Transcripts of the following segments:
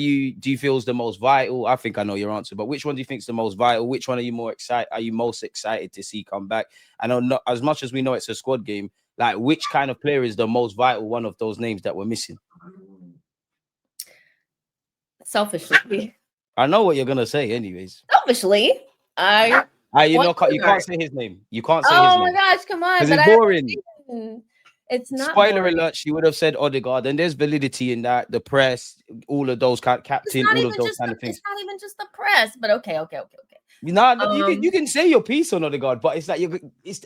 do you feel is the most vital? I think I know your answer, but which one do you think is the most vital? Which one are you more excited? Are you most excited to see come back? I know not as much as we know it's a squad game. Like, which kind of player is the most vital? One of those names that we're missing. Selfishly, I know what you're gonna say, anyways. selfishly, I You can't say his name. You can't say his Oh my name gosh, come on! because But it's I boring. understand. It's not Spoiler boring. alert: she would have said Odegaard, and there's validity in that. The press, all of those It's captain, not all of even those just kind the. of It's things. not even just the press. But okay. You can say your piece on Odegaard, but it's like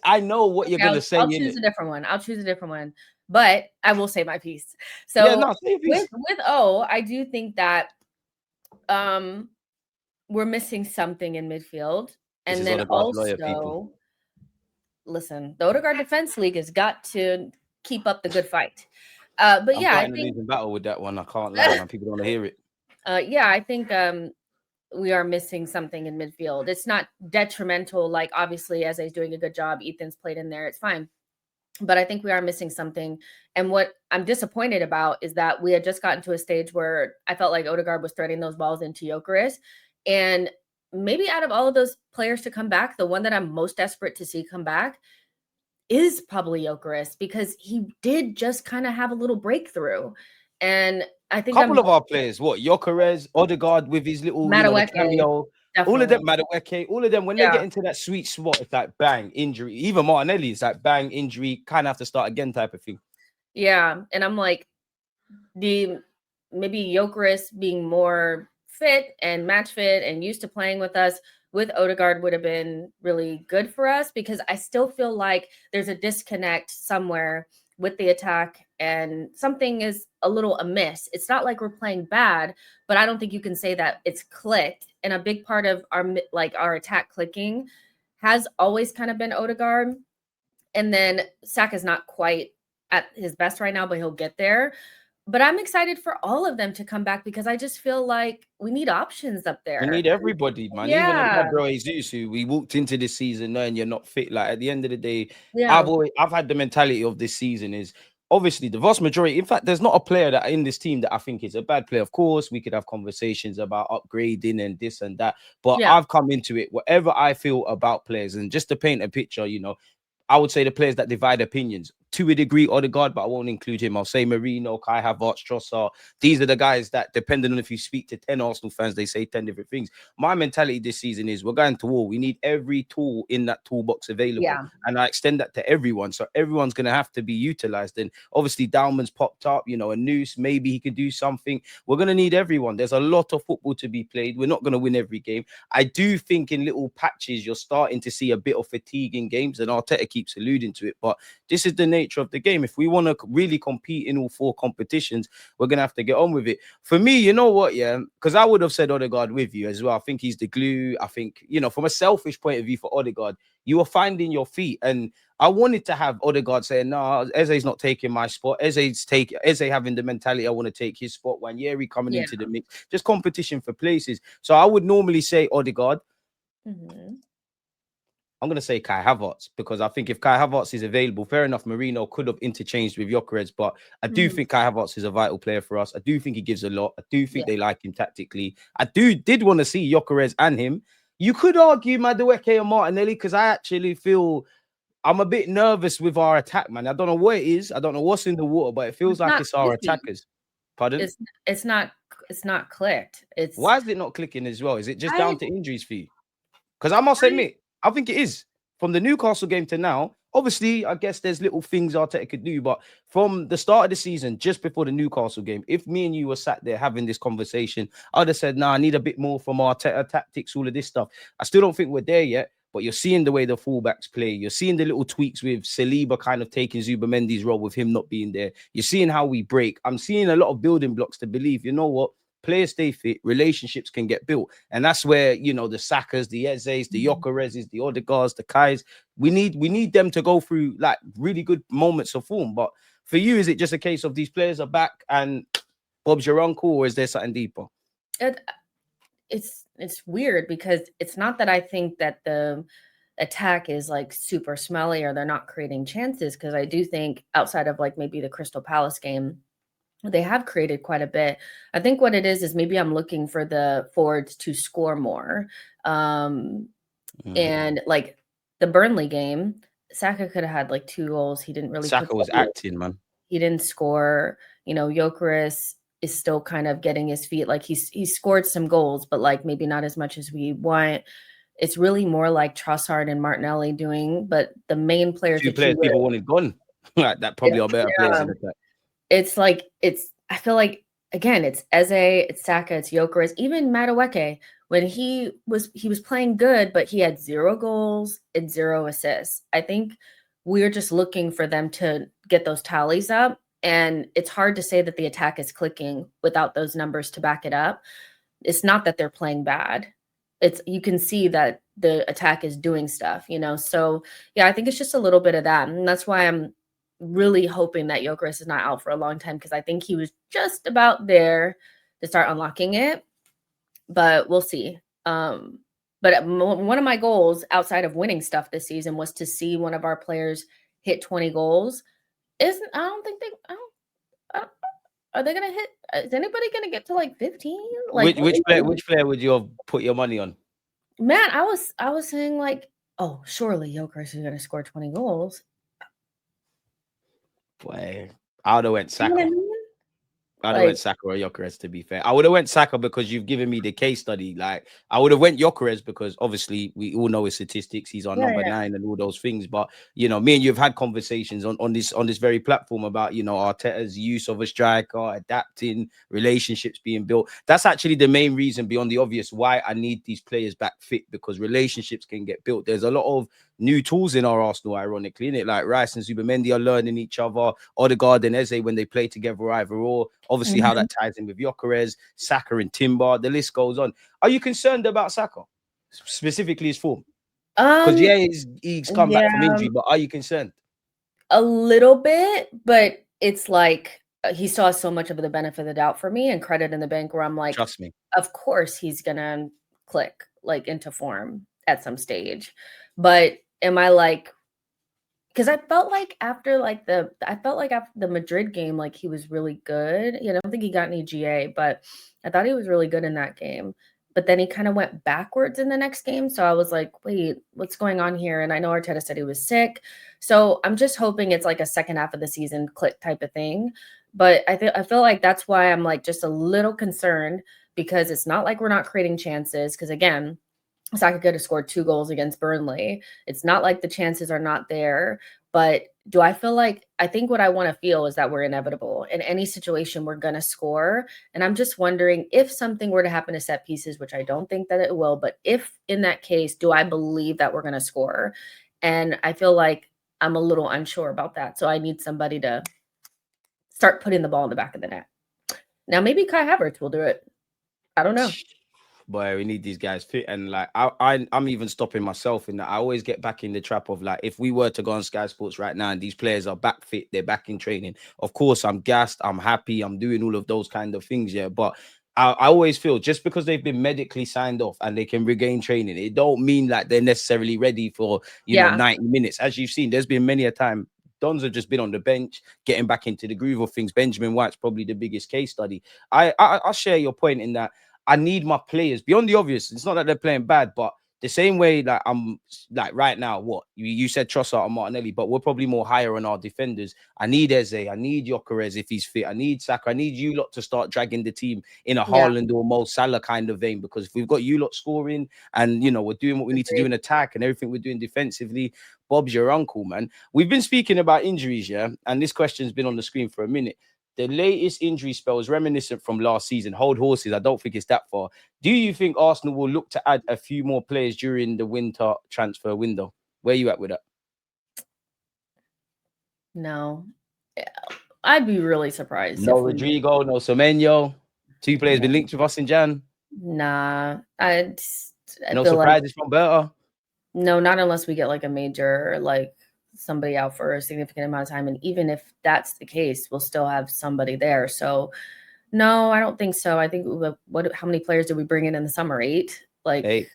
I know what you're Okay, gonna say I'll in choose it. a different one. I'll choose a different one. But I will say my piece. Yeah, So no, say your with piece. I do think that um we're missing something in midfield, This and is then Odegaard's lawyer, people. also listen, the Odegaard Defense League has got to keep up the good fight. But I'm yeah, I fighting a think losing battle with that one. I can't lie, man. People don't want to hear it. yeah, I think we are missing something in midfield. It's not detrimental. Like obviously, as he's doing a good job, Ethan's played in there. It's fine. But I think we are missing something. And what I'm disappointed about is that we had just gotten to a stage where I felt like Odegaard was threading those balls into Gyökeres. And maybe out of all of those players to come back, the one that I'm most desperate to see come back is probably Gyökeres because he did just kind of have a little breakthrough. And I think I'm Couple of our players, what Gyökeres, Odegaard with his little, the Madueke, cameo, all of them, definitely. Madueke, all of them. When they Yeah. get into that sweet spot, it's like bang injury. Even Martinelli, it's like bang injury, kind of have to start again type of thing. Yeah. And I'm like, maybe Gyökeres being more fit and match fit and used to playing with us with Odegaard would have been really good for us because I still feel like there's a disconnect somewhere with the attack and something is a little amiss. It's not like we're playing bad, but I don't think you can say that it's clicked. And a big part of our attack clicking has always kind of been Odegaard. And then Saka's not quite at his best right now, but he'll get there. But I'm excited for all of them to come back because I just feel like we need options up We there. need everybody, man. Even a Yeah. Gabriel Jesus, who we walked into this season knowing you're not fit. Like at the end of the day, Yeah. I've had the mentality of this season is obviously the vast majority. In fact, there's not a player that in this team that I think is a bad player. Of course, we could have conversations about upgrading and this and that, but Yeah. I've come into it whatever I feel about players, and just to paint a picture, I would say the players that divide opinions to a degree, Odegaard, but I won't include him. I'll say Merino, Kai Havertz, Trossard. These are the guys that, depending on if you speak to 10 Arsenal fans, they say 10 different things. My mentality this season is we're going to war. We need every tool in that toolbox available. Yeah. And I extend that to everyone. So everyone's going to have to be utilized. And obviously, Dalman's popped up, a noose. Maybe he could do something. We're going to need everyone. There's a lot of football to be played. We're not going to win every game. I do think in little patches, you're starting to see a bit of fatigue in games, and Arteta keeps alluding to it. But this is the nature of the game. If we want to really compete in all four competitions, we're going to have to get on with it. For me, you know what, yeah, because I would have said Odegaard with you as well. I think he's the glue. I think, from a selfish point of view for Odegaard, you are finding your feet. And I wanted to have Odegaard saying, no, Eze's not taking my spot. Eze having the mentality, I want to take his spot. Wanyeri coming into the mix. Just competition for places. So I would normally say Odegaard. Mm-hmm. I'm going to say Kai Havertz because I think if Kai Havertz is available, fair enough, Merino could have interchanged with Gyökeres, but I do think Kai Havertz is a vital player for us. I do think he gives a lot. I do think they like him tactically. I did want to see Gyökeres and him. You could argue Madueke and Martinelli because I actually feel I'm a bit nervous with our attack, man. I don't know what it is. I don't know what's in the water, but it feels like it's our attackers. Pardon? It's not clicked. Why is it not clicking as well? Is it just I down to injuries for you? Because I must admit, I think it is. From the Newcastle game to now, obviously, I guess there's little things Arteta could do. But from the start of the season, just before the Newcastle game, if me and you were sat there having this conversation, I'd have said, I need a bit more from Arteta, tactics, all of this stuff. I still don't think we're there yet. But you're seeing the way the fullbacks play. You're seeing the little tweaks with Saliba kind of taking Zubamendi's role with him not being there. You're seeing how we break. I'm seeing a lot of building blocks to believe, you know what? Players stay fit, relationships can get built. And that's where, the Sakas, the Ezes, the Gyökereses, the Odegaards, the Kais, we need them to go through like really good moments of form. But for you, is it just a case of these players are back and Bob's your uncle, or is there something deeper? It's weird because it's not that I think that the attack is like super smelly or they're not creating chances, because I do think outside of like maybe the Crystal Palace game, they have created quite a bit. I think what it is maybe I'm looking for the forwards to score more. And like the Burnley game, Saka could have had like 2 goals. He didn't really put Saka was acting, man. he didn't score. Gyökeres is still kind of getting his feet. Like he scored some goals, but like maybe not as much as we want. It's really more like Trossard and Martinelli doing, but the main players 2 that players people wanted gone. Like that probably are better players in attack. It's like I feel like again, it's Eze, it's Saka, it's Gyökeres, even Madueke. When he was playing good, but he had 0 goals and 0 assists. I think we're just looking for them to get those tallies up. And it's hard to say that the attack is clicking without those numbers to back it up. It's not that they're playing bad. You can see that the attack is doing stuff, So yeah, I think it's just a little bit of that. And that's why I'm really hoping that Gyökeres is not out for a long time, because I think he was just about there to start unlocking it. But we'll see. But one of my goals outside of winning stuff this season was to see one of our players hit 20 goals. I don't think are they gonna hit? Is anybody gonna get to like 15? Like which player would you have put your money on? Man, I was saying like, oh, surely Gyökeres is gonna score 20 goals. Boy, I would have went Saka. You know what I mean? I'd have went Saka or Gyökeres, to be fair. I would have went Saka because you've given me the case study. Like, I would have went Gyökeres because obviously we all know his statistics. He's our number 9 and all those things. But, me and you have had conversations on this very platform about, Arteta's use of a striker, adapting, relationships being built. That's actually the main reason beyond the obvious why I need these players back fit, because relationships can get built. There's a lot of new tools in our Arsenal, ironically, innit? Like Rice and Zubimendi are learning each other. Odegaard and Eze, when they play together, either or. Obviously, how that ties in with Gyökeres, Saka and Timber. The list goes on. Are you concerned about Saka, specifically his form? Because he's come back from injury, but are you concerned? A little bit, but it's like he saw so much of the benefit of the doubt for me and credit in the bank, where I'm like, trust me, of course he's gonna click like into form at some stage. But am I like, because I felt like after the Madrid game, like he was really good. I don't think he got any GA, but I thought he was really good in that game. But then he kind of went backwards in the next game. So I was like, wait, what's going on here? And I know Arteta said he was sick. So I'm just hoping it's like a second half of the season click type of thing. But I feel like that's why I'm like just a little concerned, because it's not like we're not creating chances. Because again, Saka could have scored 2 goals against Burnley. It's not like the chances are not there. But do I feel like, I think what I want to feel is that we're inevitable. In any situation, we're going to score. And I'm just wondering if something were to happen to set pieces, which I don't think that it will, but if in that case, do I believe that we're going to score? And I feel like I'm a little unsure about that. So I need somebody to start putting the ball in the back of the net. Now, maybe Kai Havertz will do it. I don't know. Boy, we need these guys fit. And like I'm even stopping myself in that. I always get back in the trap of like, if we were to go on Sky Sports right now and these players are back fit, they're back in training, of course I'm gassed, I'm happy, I'm doing all of those kind of things, but I always feel just because they've been medically signed off and they can regain training, it don't mean like they're necessarily ready for 90 minutes. As you've seen, there's been many a time Dons have just been on the bench, getting back into the groove of things. Benjamin White's probably the biggest case study. I share your point in that I need my players beyond the obvious. It's not that they're playing bad, but the same way that I'm like right now, what you said Trossard and Martinelli, but we're probably more higher on our defenders. I need Eze, I need Gyökeres if he's fit, I need Saka, I need you lot to start dragging the team in a Haaland or Mo Salah kind of vein, because if we've got you lot scoring and we're doing what we need to do in attack and everything we're doing defensively, Bob's your uncle, man. We've been speaking about injuries, and this question's been on the screen for a minute. The latest injury spell is reminiscent from last season. Hold horses. I don't think it's that far. Do you think Arsenal will look to add a few more players during the winter transfer window? Where are you at with that? No. I'd be really surprised. No Rodrigo, no Semenyo. 2 players been linked with us in Jan. Nah. No surprises from Berta? No, not unless we get like a major, like somebody out for a significant amount of time. And even if that's the case, we'll still have somebody there. So no, I don't think so. I think how many players did we bring in the summer? 8? Like 8.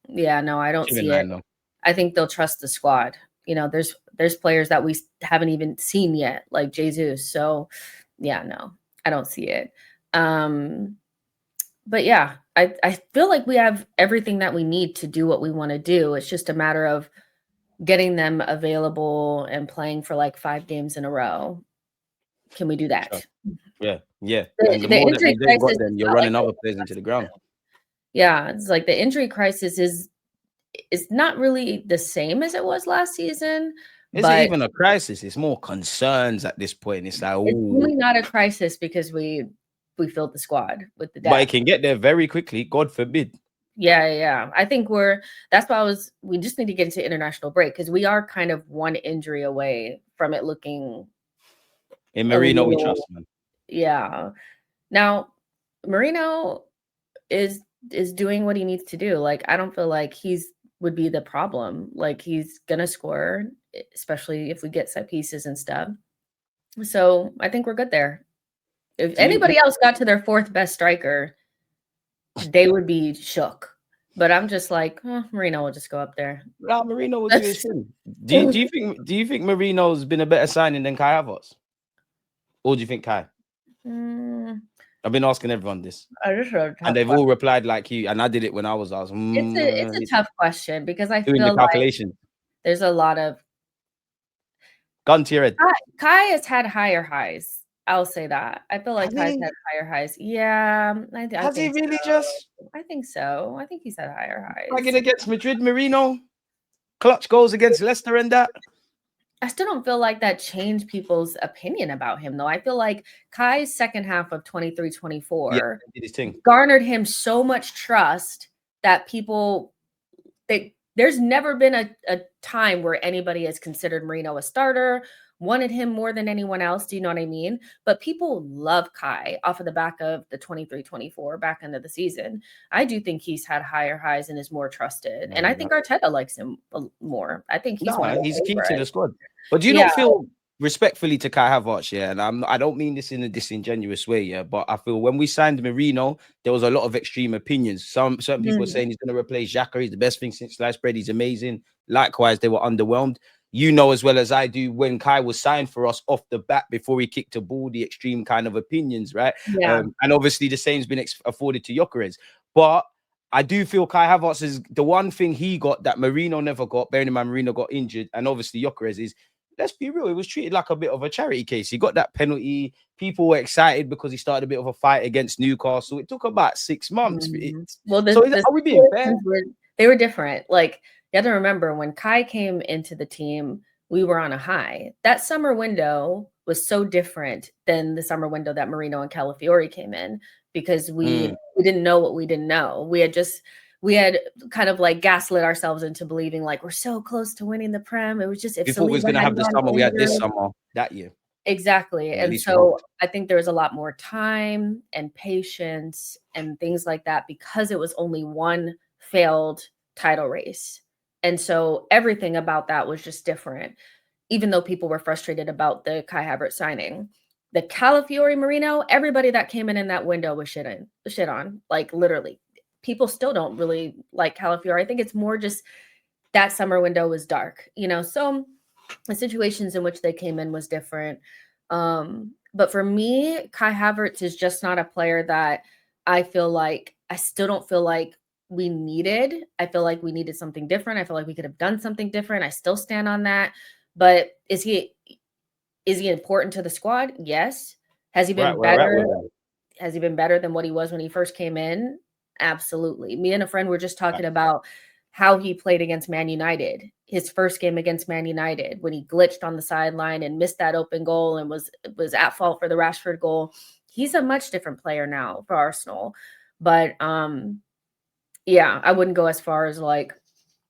Yeah, no, I don't see it. I think they'll trust the squad. There's players that we haven't even seen yet, like Jesus. So yeah, no, I don't see it. But yeah, I feel like we have everything that we need to do what we want to do. It's just a matter of getting them available and playing for like 5 games in a row. Can we do that? Yeah. And the The more that injury you don't got crisis them, is you're not like running other players into the ground. yeah, it's like the injury crisis is not really the same as it was last season, Is it but even a crisis? It's more concerns at this point. It's like, it's oh, really not a crisis because we filled the squad with the but it depth. can get there very quickly. God forbid. Yeah. I think that's why we just need to get into international break because we are kind of one injury away from it looking In a Merino, we little, trust, man. yeah. Now, Merino is doing what he needs to do. Like, I don't feel like would be the problem. Like, he's gonna score, especially if we get set pieces and stuff. So I think we're good there. If anybody else got to their 4th best striker, they would be shook. But I'm just like, Merino will just go up there. No, Merino will do his thing. Do you think Merino's been a better signing than Kai Havertz? Or do you think Kai? I've been asking everyone this. And they've all replied like you. And I did it when I was asked. It's a tough question because I doing feel the calculation. like there's a lot of gun to your head. Kai has had higher highs. I'll say that. I feel like Kai's had higher highs. Yeah, I Has he think really so. just? I think so. I think he's had higher highs. Like against Madrid, Merino, clutch goals against Leicester and that. I still don't feel like that changed people's opinion about him, though. I feel like Kai's second half of 23-24 did his thing. Garnered him so much trust that there's never been a time where anybody has considered Merino a starter, wanted him more than anyone else. Do you know what I mean? But people love Kai off of the back of the 23-24 back end of the season. I do think he's had higher highs and is more trusted. And I think Arteta likes him more. I think he's key to the squad. But do you not feel respectfully to Kai Havertz, and I don't mean this in a disingenuous way, but I feel when we signed Merino, there was a lot of extreme opinions. Certain people were saying he's going to replace Xhaka. He's the best thing since sliced bread. He's amazing. Likewise, they were underwhelmed. You know as well as I do, when Kai was signed for us off the bat before he kicked a ball, the extreme kind of opinions, right? Yeah. And obviously the same's been afforded to Gyökeres. But I do feel Kai Havertz is the one thing he got that Merino never got, bearing in mind Merino got injured, and obviously Gyökeres is, let's be real, it was treated like a bit of a charity case. He got that penalty. People were excited because he started a bit of a fight against Newcastle. It took about 6 months. Well, are we being fair? They were different. Like, you have to remember when Kai came into the team, we were on a high. That summer window was so different than the summer window that Merino and Calafiori came in because we didn't know what we didn't know. We had kind of like gaslit ourselves into believing like we're so close to winning the Prem. It was just we thought we was going to have the summer we had this summer that year. Exactly. And so I think there was a lot more time and patience and things like that because it was only one failed title race. And so everything about that was just different, even though people were frustrated about the Kai Havertz signing. The Calafiori Merino, everybody that came in that window was shit on, like literally. People still don't really like Calafiori. I think it's more just that summer window was dark, so the situations in which they came in was different. But for me, Kai Havertz is just not a player that I still don't feel like we needed. I feel like we needed something different. I feel like we could have done something different. I still stand on that. But is he important to the squad? Yes. Has he been better? Has he been better than what he was when he first came in? Absolutely. Me and a friend were just talking about how he played against Man United, his first game against Man United, when he glitched on the sideline and missed that open goal and was at fault for the Rashford goal. He's a much different player now for Arsenal. But yeah, I wouldn't go as far as like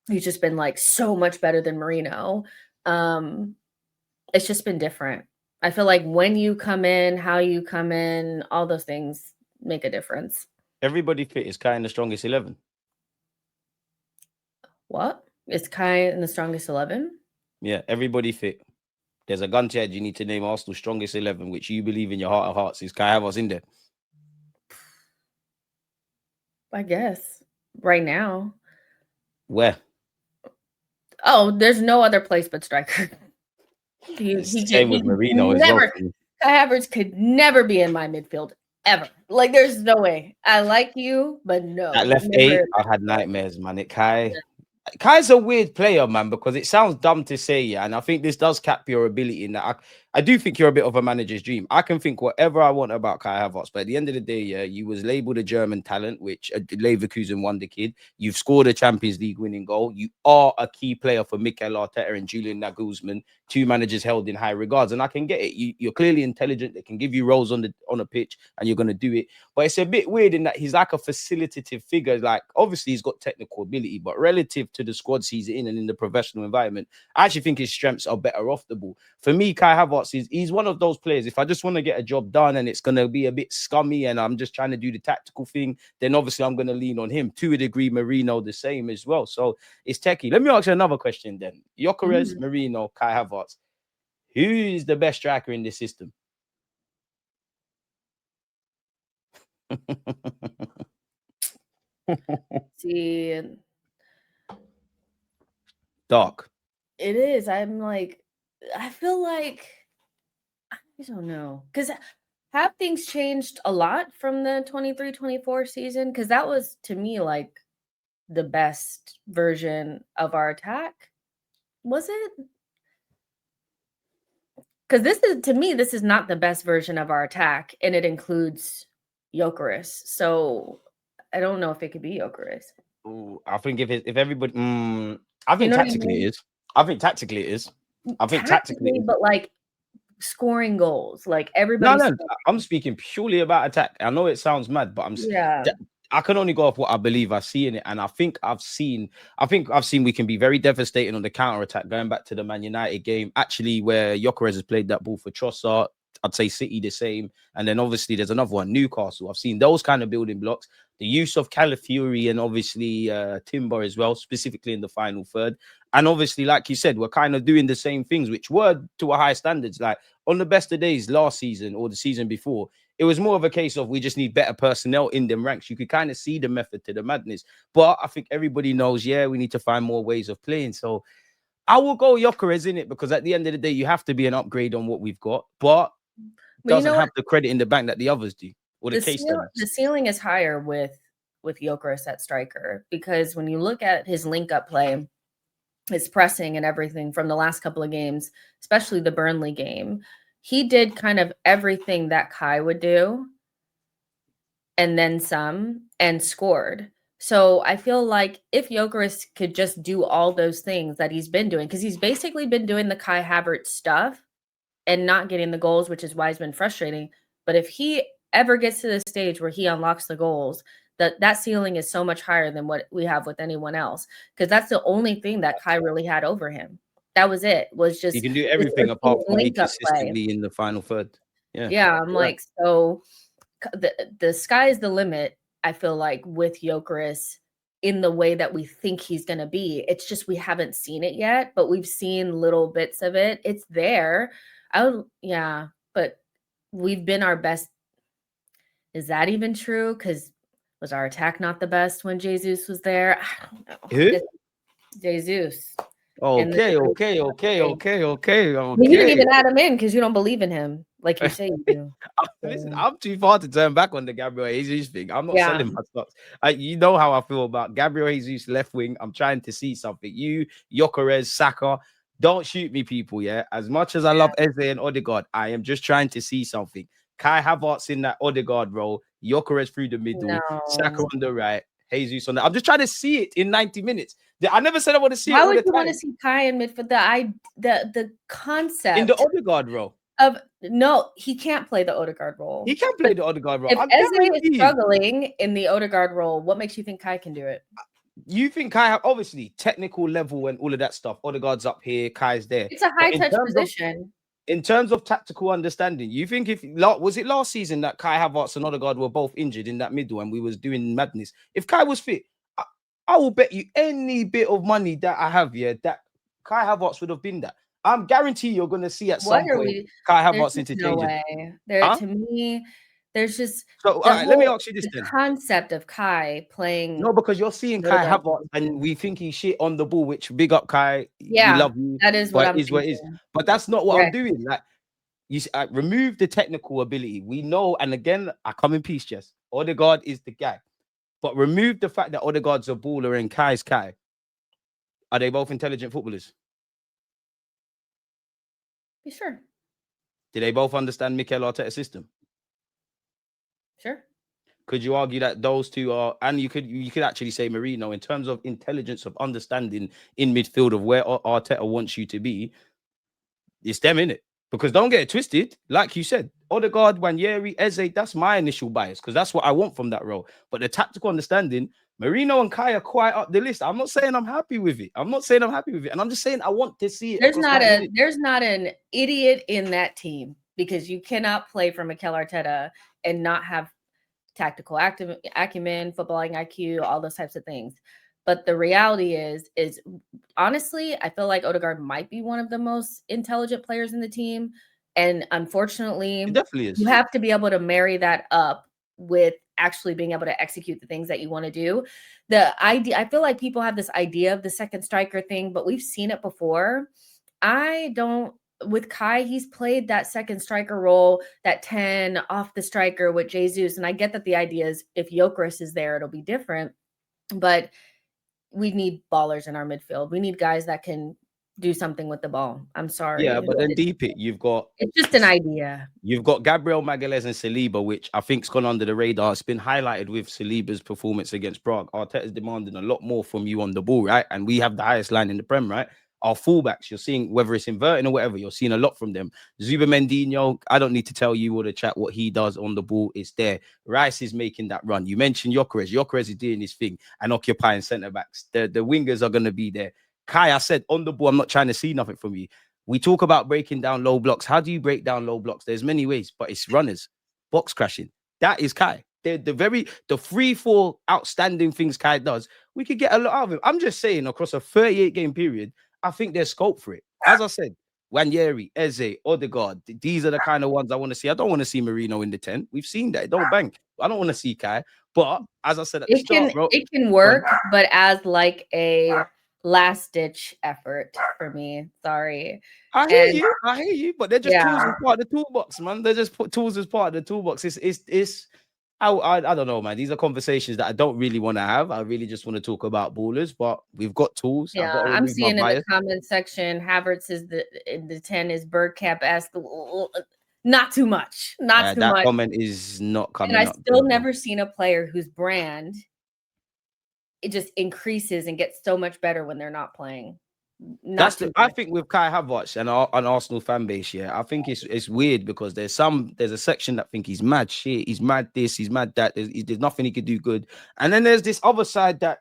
he's just been like so much better than Merino. It's just been different. I feel like when you come in, how you come in, all those things make a difference. Everybody fit is Kai in the strongest 11. What? Is Kai in the strongest 11? Yeah, everybody fit. There's a gun to head. You need to name Arsenal's strongest 11, which you believe in your heart of hearts. Is Kai Havertz in there? I guess. Right now. Where? Oh, there's no other place but striker. Same with Merino as well. Kai Havertz could never be in my midfield ever. Like, there's no way. I like you, but no. That left eight, I had nightmares, man. Kai's a weird player, man, because it sounds dumb to say, yeah, and I think this does cap your ability in that. I do think you're a bit of a manager's dream. I can think whatever I want about Kai Havertz, but at the end of the day, yeah, you was labeled a German talent, which a Leverkusen wonder kid. You've scored a Champions League winning goal. You are a key player for Mikel Arteta and Julian Nagelsmann, two managers held in high regards, and I can get it. You're clearly intelligent. They can give you roles on a pitch, and you're going to do it. But it's a bit weird in that he's like a facilitative figure. Like, obviously, he's got technical ability, but relative to the squads he's in and in the professional environment, I actually think his strengths are better off the ball. For me, Kai Havertz he's one of those players. If I just want to get a job done and it's going to be a bit scummy and I'm just trying to do the tactical thing, then obviously I'm going to lean on him. To a degree, Merino the same as well. So it's techie. Let me ask you another question then. Gyökeres, Merino, Kai Havertz. Who is the best striker in this system? See, Dark. it is. I feel like I don't know, because have things changed a lot from the 23-24 season? Because that was, to me, like the best version of our attack. Was it? Because this is not the best version of our attack, and it includes Gyökeres. So I don't know if it could be Gyökeres. I think if everybody, I think tactically it is. I think tactically it is. I think tactically, but like scoring goals, like everybody. No, I'm speaking purely about attack. I know it sounds mad, but I can only go off what I believe I see in it, and I think I've seen we can be very devastating on the counter attack. Going back to the Man United game, actually, where Gyökeres has played that ball for Trossard. I'd say City the same, and then obviously there's another one, Newcastle. I've seen those kind of building blocks. The use of Calafiori and obviously Timber as well, specifically in the final third. And obviously, like you said, we're kind of doing the same things, which were to a high standards. Like on the best of days last season or the season before, it was more of a case of we just need better personnel in them ranks. You could kind of see the method to the madness. But I think everybody knows, we need to find more ways of playing. So I will go Gyökeres in it, because at the end of the day, you have to be an upgrade on what we've got. But doesn't have the credit in the bank that the others do. Or the ceiling is higher with Gyökeres at striker, because when you look at his link-up play, his pressing and everything from the last couple of games, especially the Burnley game, he did kind of everything that Kai would do and then some, and scored. So I feel like if Gyökeres could just do all those things that he's been doing, because he's basically been doing the Kai Havertz stuff and not getting the goals, which is why it's been frustrating. But if he ever gets to the stage where he unlocks the goals, that ceiling is so much higher than what we have with anyone else, because that's the only thing that Kai really had over him. That was it. Was just he can do everything apart from be consistently in the final third. I'm like, so the sky is the limit. I feel like with Gyökeres in the way that we think he's going to be. It's just we haven't seen it yet, but we've seen little bits of it. It's there. But we've been our best. Is that even true? Because was our attack not the best when Jesus was there? I don't know. Who? Jesus. Okay. You didn't even add him in because you don't believe in him, like you say you do. Listen, I'm too far to turn back on the Gabriel Jesus thing. I'm not selling my stocks. You know how I feel about Gabriel Jesus left wing. I'm trying to see something. You, Gyökeres, Saka, don't shoot me, people. Yeah, as much as I love Eze and Odegaard, I am just trying to see something. Kai Havertz in that Odegaard role, Gyökeres through the middle, Saka on the right, Jesus on the. I'm just trying to see it in 90 minutes. I never said I want to see it. Why would you want to see Kai in midfield? The concept in the Odegaard role. No, he can't play the Odegaard role. He can't play the Odegaard role. If Eze is struggling in the Odegaard role, what makes you think Kai can do it? You think Kai, obviously, technical level and all of that stuff. Odegaard's up here, Kai's there. It's a high-touch position. In terms of tactical understanding, you think was it last season that Kai Havertz and Odegaard were both injured in that middle and we was doing madness? If Kai was fit, I will bet you any bit of money that I have, that Kai Havertz would have been that. I'm guarantee you're going to see at some point Kai Havertz interchangeable. To me, there's just so. All right, let me ask you this then: concept of Kai playing. No, because you're seeing Kai Havertz, and we think he's shit on the ball. Which big up Kai. Yeah, we love you. That is what I'm what it is. But that's not what I'm doing. Like remove the technical ability. We know, and again, I come in peace, Jess. Odegaard is the guy. But remove the fact that Odegaard's a baller and Kai's Kai. Are they both intelligent footballers? Be sure. Do they both understand Mikel Arteta's system? Sure. Could you argue that those two are, and you could actually say Merino in terms of intelligence of understanding in midfield of where Arteta wants you to be, it's them in it. Because don't get it twisted, like you said, Odegaard, Wanyeri, Eze, that's my initial bias because that's what I want from that role. But the tactical understanding, Merino and Kai are quite up the list. I'm not saying I'm happy with it. And I'm just saying I want to see it. There's not an idiot in that team because you cannot play for Mikel Arteta and not have tactical acumen, footballing IQ, all those types of things. But the reality is honestly, I feel like Odegaard might be one of the most intelligent players in the team. And unfortunately, it definitely is. You have to be able to marry that up with actually being able to execute the things that you want to do. I feel like people have this idea of the second striker thing, but we've seen it before. With Kai, he's played that second striker role, that 10 off the striker with Jesus. And I get that the idea is if Gyökeres is there, it'll be different. But we need ballers in our midfield. We need guys that can do something with the ball. I'm sorry. Yeah, but then deep it, it's just an idea. You've got Gabriel Magalhaes and Saliba, which I think's gone under the radar. It's been highlighted with Saliba's performance against Prague. Arteta's demanding a lot more from you on the ball, right? And we have the highest line in the Prem, right? Our fullbacks, you're seeing whether it's inverting or whatever, you're seeing a lot from them. Zuba Mendinho, I don't need to tell you or the chat what he does on the ball. It's there. Rice is making that run. You mentioned Gyökeres. Gyökeres is doing his thing and occupying centre backs. The wingers are going to be there. Kai, I said on the ball, I'm not trying to see nothing from you. We talk about breaking down low blocks. How do you break down low blocks? There's many ways, but it's runners, box crashing. That is Kai. The 3-4 outstanding things Kai does, we could get a lot out of him. I'm just saying, across a 38 game period, I think there's scope for it. As I said, Wanyeri, Eze, Odegaard, these are the kind of ones I want to see. I don't want to see Merino in the 10. We've seen that. It don't bank. I don't want to see Kai. But as I said at the start, bro, it can work, but as like a last-ditch effort for me. Sorry. I hear you, but they're just tools as part of the toolbox, man. They just put tools as part of the toolbox. I don't know, man. These are conversations that I don't really want to have. I really just want to talk about ballers, but we've got tools. Yeah, I'm seeing in the comment section, Havertz is the 10 is Bergkamp-esque. Not too much. Not too much. That comment is not coming up. And I still never seen a player whose brand it just increases and gets so much better when they're not playing. I think with Kai Havertz and an Arsenal fan base, I think it's weird because there's a section that think he's mad shit, he's mad this, he's mad that, there's nothing he could do good, and then there's this other side that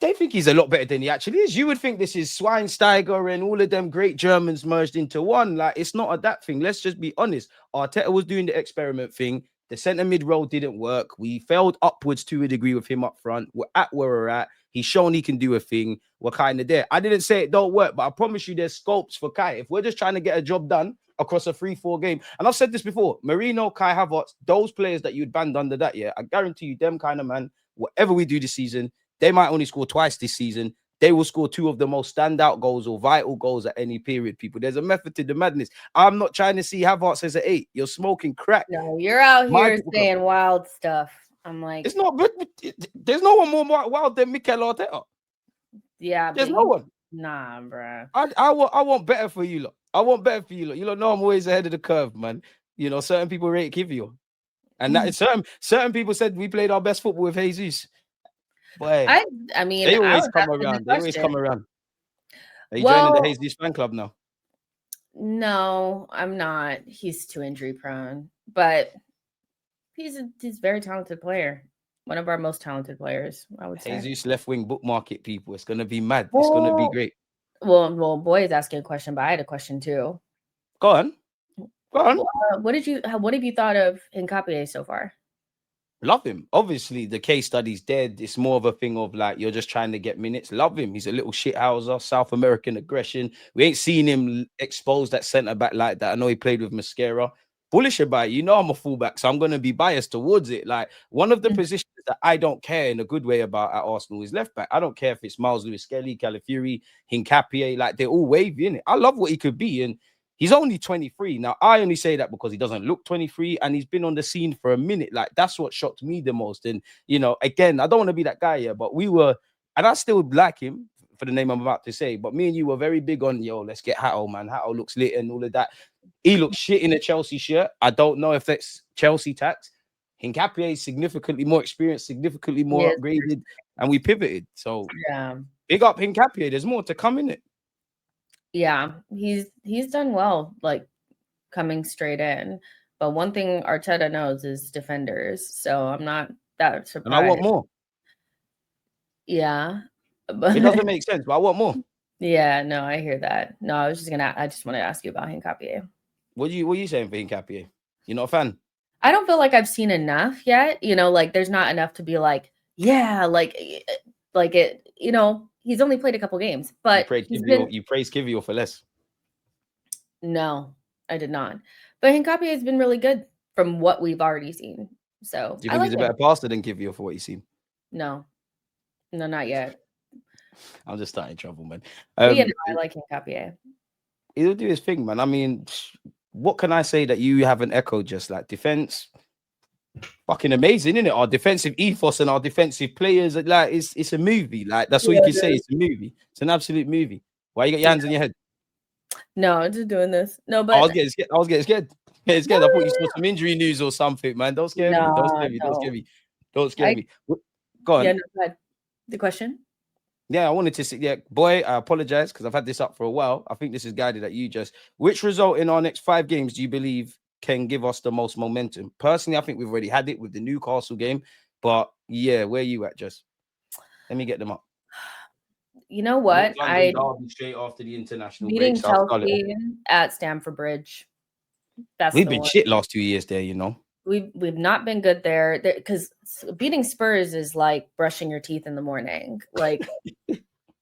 they think he's a lot better than he actually is. You would think this is Schweinsteiger and all of them great Germans merged into one. Like, it's not that thing. Let's just be honest. Arteta was doing the experiment thing. The centre mid role didn't work. We failed upwards to a degree with him up front. We're at where we're at. He's shown he can do a thing. We're kind of there. I didn't say it don't work, but I promise you there's scopes for Kai. If we're just trying to get a job done across a 3-4 game, and I've said this before, Merino, Kai Havertz, those players that you'd banned under that, I guarantee you them kind of man, whatever we do this season, they might only score twice this season. They will score 2 of the most standout goals or vital goals at any period, people. There's a method to the madness. I'm not trying to see Havertz as an 8. You're smoking crack. No, you're out here saying wild stuff. I'm like... It's not... There's no one more wild than Mikel Arteta. Yeah. There's no one. Nah, bro. I want better for you, lot. I want better for you, lot. You lot know I'm always ahead of the curve, man. You know, certain people rate Kivio. And that certain people said we played our best football with Jesus. Boy, I mean, they always come around. Are you joining the Jesus fan club now? No, I'm not. He's too injury prone, but he's a very talented player. One of our most talented players, I would say. Jesus left wing bookmark it, people. It's gonna be mad. It's gonna be great. Well, Boy is asking a question, but I had a question too. Go on. What have you thought of Nkapie so far? Love him. Obviously, the case study's dead. It's more of a thing of like you're just trying to get minutes. Love him. He's a little shithouser, South American aggression. We ain't seen him expose that centre back like that. I know he played with Mascara. Bullish about it. You know I'm a fullback, so I'm going to be biased towards it. Like, one of the positions that I don't care in a good way about at Arsenal is left back. I don't care if it's Miles Lewis Skelly, Calafiori, Hincapie. Like, they're all wavy, innit? I love what he could be, and He's only 23. Now, I only say that because he doesn't look 23 and he's been on the scene for a minute. Like, that's what shocked me the most. And, you know, again, I don't want to be that guy here, but we were, and I still like him for the name I'm about to say, but me and you were very big on, yo, let's get Hatto, man. Hatto looks lit and all of that. He looks shit in a Chelsea shirt. I don't know if that's Chelsea tax. Hincapié is significantly more experienced, significantly more upgraded, and we pivoted. So, yeah, big up Hincapié. There's more to come in it. Yeah, he's done well, like coming straight in. But one thing Arteta knows is defenders, so I'm not that surprised. And I want more. Yeah, but it doesn't make sense, but I want more. Yeah, no, I hear that. No, I just want to ask you about Hincapié. What are you saying for Hincapié? You're not a fan? I don't feel like I've seen enough yet. You know, like there's not enough to be like, yeah, like it. You know, he's only played a couple games, but you praised Kivior for less. No, I did not. But Hincapié has been really good from what we've already seen. So do you think he's a better passer than Kivior for what you've seen? No, not yet. I'm just starting trouble, man. I like Hincapié. He'll do his thing, man. I mean, what can I say that you haven't echoed? Just like defense, fucking amazing, isn't it? Our defensive ethos and our defensive players, like it's a movie. Like that's what you can say. It's a movie. It's an absolute movie. Why you got your hands on your head? No, I'm just doing this. No, but I was getting scared. I was getting scared. I thought you saw some injury news or something, man. Don't scare me. Don't scare me. Don't scare me. Don't scare me. Go on. Yeah, no, go ahead. The question? Yeah, I wanted to say, yeah, boy, I apologize because I've had this up for a while. I think this is guided at you just. Which result in our next 5 games do you believe can give us the most momentum? Personally, I think we've already had it with the Newcastle game. But yeah, where are you at, Jess? Let me get them up. You know what? I straight after the international beating Chelsea at Stamford Bridge. We've been shit last 2 years there, you know. We've not been good there because beating Spurs is like brushing your teeth in the morning. Like,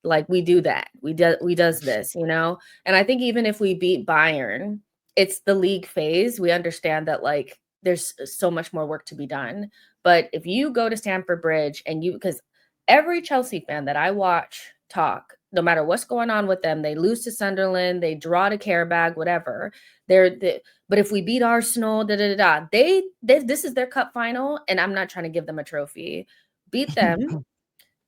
like we do that. We does this, you know. And I think even if we beat Bayern, it's the league phase. We understand that like there's so much more work to be done. But if you go to Stamford Bridge and because every Chelsea fan that I watch talk, no matter what's going on with them, they lose to Sunderland, they draw to Karabag, whatever. But if we beat Arsenal, this is their cup final, and I'm not trying to give them a trophy. Beat them,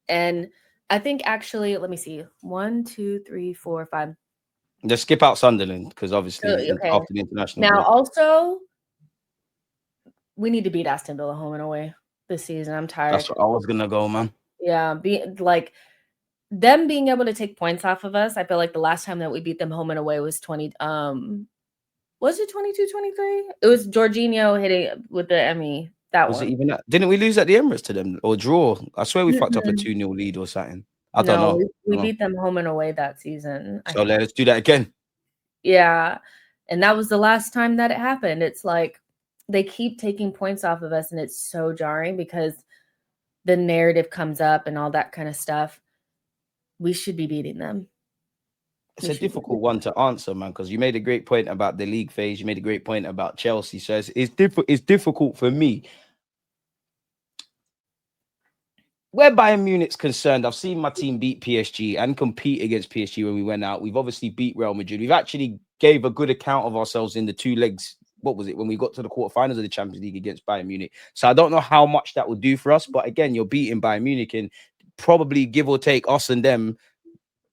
and I think actually, let me see, 1, 2, 3, 4, 5. Just skip out Sunderland because obviously after the international. Now, also, we need to beat Aston Villa home and away this season. I'm tired. That's what I was gonna go, man. Yeah, them being able to take points off of us. I feel like the last time that we beat them home and away was was it 22-23? It was Jorginho hitting with the Emmy. Was it even that? Didn't we lose at the Emirates to them or draw? I swear we fucked up a 2-0 lead or something. I don't know. We beat them home and away that season. So let's do that again. Yeah. And that was the last time that it happened. It's like they keep taking points off of us, and it's so jarring because the narrative comes up and all that kind of stuff. We should be beating them. It's a difficult one to answer, man, because you made a great point about the league phase. You made a great point about Chelsea. So it's difficult for me. Where Bayern Munich's concerned, I've seen my team beat PSG and compete against PSG when we went out. We've obviously beat Real Madrid. We've actually gave a good account of ourselves in the 2 legs. What was it? When we got to the quarterfinals of the Champions League against Bayern Munich. So I don't know how much that would do for us. But again, you're beating Bayern Munich and probably give or take us and them,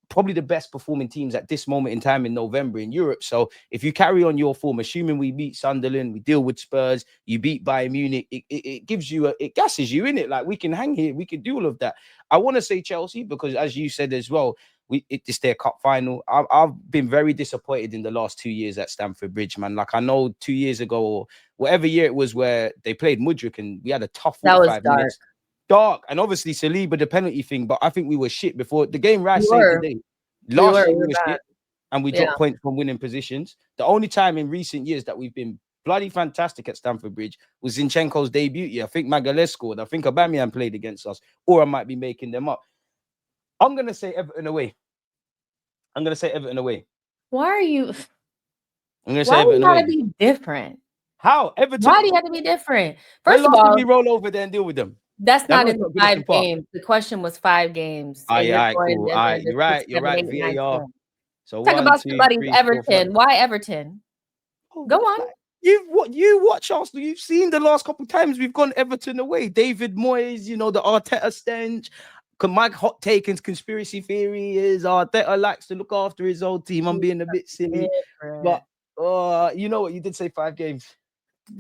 probably the best performing teams at this moment in time in November in Europe. So if you carry on your form, assuming we beat Sunderland, we deal with Spurs, you beat Bayern Munich, it gives you it gasses you in it. Like we can hang here, we can do all of that. I want to say Chelsea because, as you said as well, it's their cup final. I've been very disappointed in the last 2 years at Stamford Bridge, man. Like I know 2 years ago or whatever year it was where they played Mudryk and we had a tough 45 minutes. Dark, and obviously Saliba the penalty thing, but I think we were shit before the game. Rice saved the day. Last year we were shit, and we dropped points from winning positions. The only time in recent years that we've been bloody fantastic at Stamford Bridge was Zinchenko's debut year. I think Magalhaes scored. I think Aubameyang played against us, or I might be making them up. I'm gonna say Everton away. Why are you? I'm gonna say Everton away. Why do you gotta be different? How Everton? Why do you have to be different? First of all, we roll over there and deal with them. That's not in the 5 games. The question was 5 games. Cool. You're right. VAR. So Talk 1, about 2, somebody's 3, 4, 5. Everton. Why Everton? Oh, Go on. like, you watch Arsenal. You've seen the last couple of times we've gone Everton away. David Moyes, you know, the Arteta stench. My hot take and conspiracy theory is Arteta likes to look after his old team. I'm being a bit silly, but you know what? You did say 5 games. 5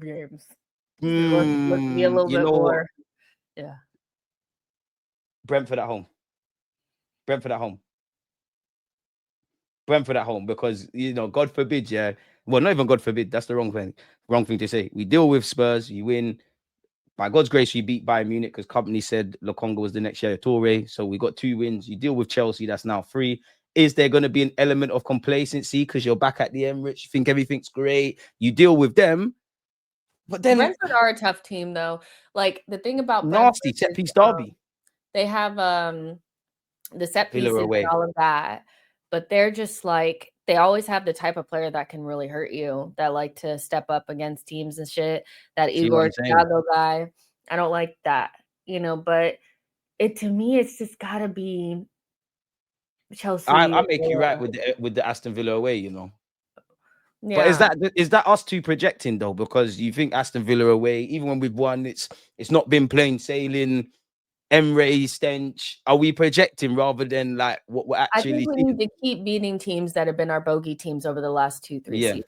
games. Let's be a little You bit know more. what? Yeah. Brentford at home. Brentford at home. Brentford at home, because you know, God forbid, yeah. Well, not even God forbid. That's the wrong thing to say. We deal with Spurs. You win. By God's grace, you beat Bayern Munich because company said Lokonga was the next Yaya Toure. So we got 2 wins. You deal with Chelsea. That's now 3. Is there going to be an element of complacency because you're back at the Emirates? You think everything's great. You deal with them. But then Brentford are a tough team, though. Like, the thing about nasty Brentford set is, piece derby. they have the set Villa pieces away. and all of that, but they're just like, they always have the type of player that can really hurt you, that like to step up against teams and shit. That See what Igor I'm saying? Thiago guy, I don't like that, you know. But to me, it's just gotta be Chelsea. I make you right with the Aston Villa away, you know. Yeah. But is that us two projecting though? Because you think Aston Villa away, even when we've won, it's not been plain sailing. Emre stench. Are we projecting rather than like what we're I actually think we seeing? need to keep beating teams that have been our bogey teams over the last 2-3 seasons.